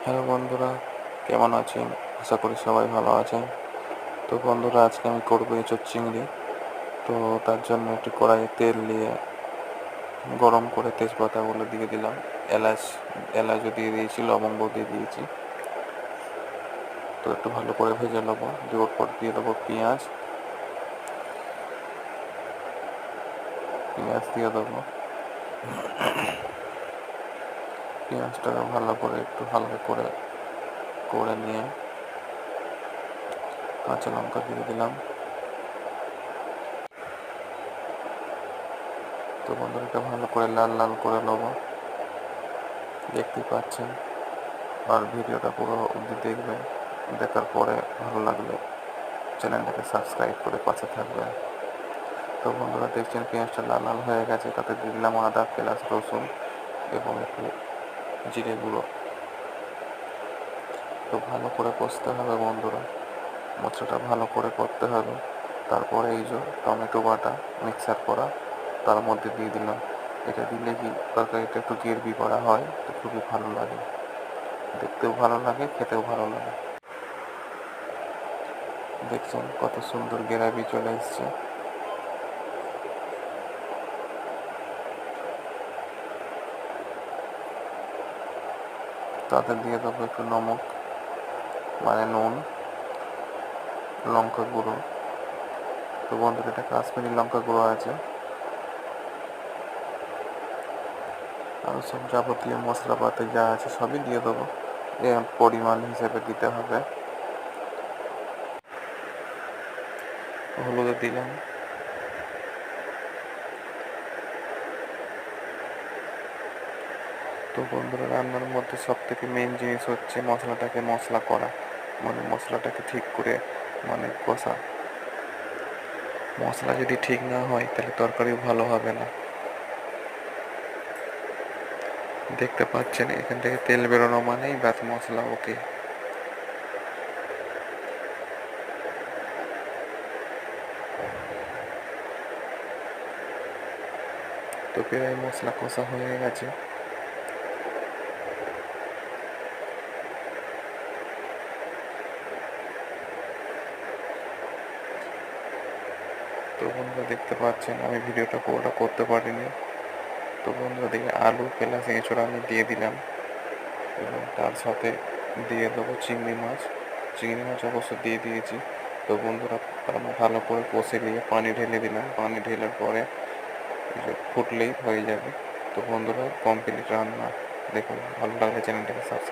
Hello বন্ধুরা, কেমন আছেন? আশা করি সবাই ভালো আছেন। তো বন্ধুরা, আজকে আমি করবো এঁচোড় চিংড়ি। তো তার জন্য একটি কড়াইয়ে তেল দিয়ে গরম করে তেজপাতাগুলো দিয়ে দিলাম। এলাচ এলাচও দিয়ে দিয়েছি, লবঙ্গ দিয়ে দিয়েছি। তো একটু ভালো করে ভেজে নেবো। দেওয়ার পর দিয়ে দেবো পেঁয়াজ দিয়ে দেবো। পেঁয়াজটাকে ভালো করে একটু হালকা করে করে নিয়ে কাঁচা লঙ্কা দিয়ে দিলাম। তো বন্ধুরা, এটা ভালো করে লাল লাল করে নেবো, দেখতেই পাচ্ছেন। আর ভিডিওটা পুরো অবধি দেখবেন। দেখার পরে ভালো লাগলে চ্যানেলটাকে সাবস্ক্রাইব করে পাশে থাকবেন। তো বন্ধুরা, দেখছেন পেঁয়াজটা লাল লাল হয়ে গেছে। তাতে দিয়ে দিলাম আদা, পেঁয়াজ, রসুন এবং একটু জিরে গুঁড়ো। তো ভালো করে কষতে হবে বন্ধুরা, মশলাটা ভালো করে করতে হবে। তারপরে এই যে টমেটো বাটা মিক্সার করা তার মধ্যে দিয়ে দিলাম। এটা দিলে কি তরকারিটা একটু গ্রেভি করা হয়, তো খুবই ভালো লাগে, দেখতেও ভালো লাগে, খেতেও ভালো লাগে। দেখছেন কত সুন্দর গ্রেভি চলে এসছে। তাতে দিয়ে দেবো একটু নমক, মানে নুন, লঙ্কা গুঁড়ো। তো বন্ধুরা, এটা কাশ্মীরি লঙ্কা গুঁড়ো আছে। আর সব যাবতীয় মশলাপাতি যা আছে সবই দিয়ে দেবো, পরিমাণ হিসেবে দিতে হবে। হলুদ দিলাম। তো বন্ধুরা, রান্নার মধ্যে সব থেকে মেন জিনিস হচ্ছে মশলাটাকে মশলা করা, মানে মশলাটাকে ঠিক করে কষা। মশলা যদি ঠিক না হয় তাহলে তরকারিও ভালো হবে না। দেখতে পাচ্ছেন এখান থেকে তেল বেরোনো মানেই ব্যাস মশলা ওকে। তো প্রায় মশলা কষা হয়ে গেছে। তো বন্ধুরা, দেখতে পাচ্ছেন আমি ভিডিওটা পুরোটা করতে পারিনি। তো বন্ধুরা, দেখে আলু প্লাস এঁচোড় আমি দিয়ে দিলাম এবং তার সাথে দিয়ে দেবো চিংড়ি মাছ। চিংড়ি মাছ অবশ্য দিয়ে দিয়েছি। তো বন্ধুরা, ভালো করে কষে নিয়ে পানি ঢেলে দিলাম। পানি ঢেলার পরে ফুটলেই হয়ে যাবে। তো বন্ধুরা, কমপ্লিট রান্না। দেখুন, ভালো লাগলে চ্যানেলটাকে সাবস্ক্রাইব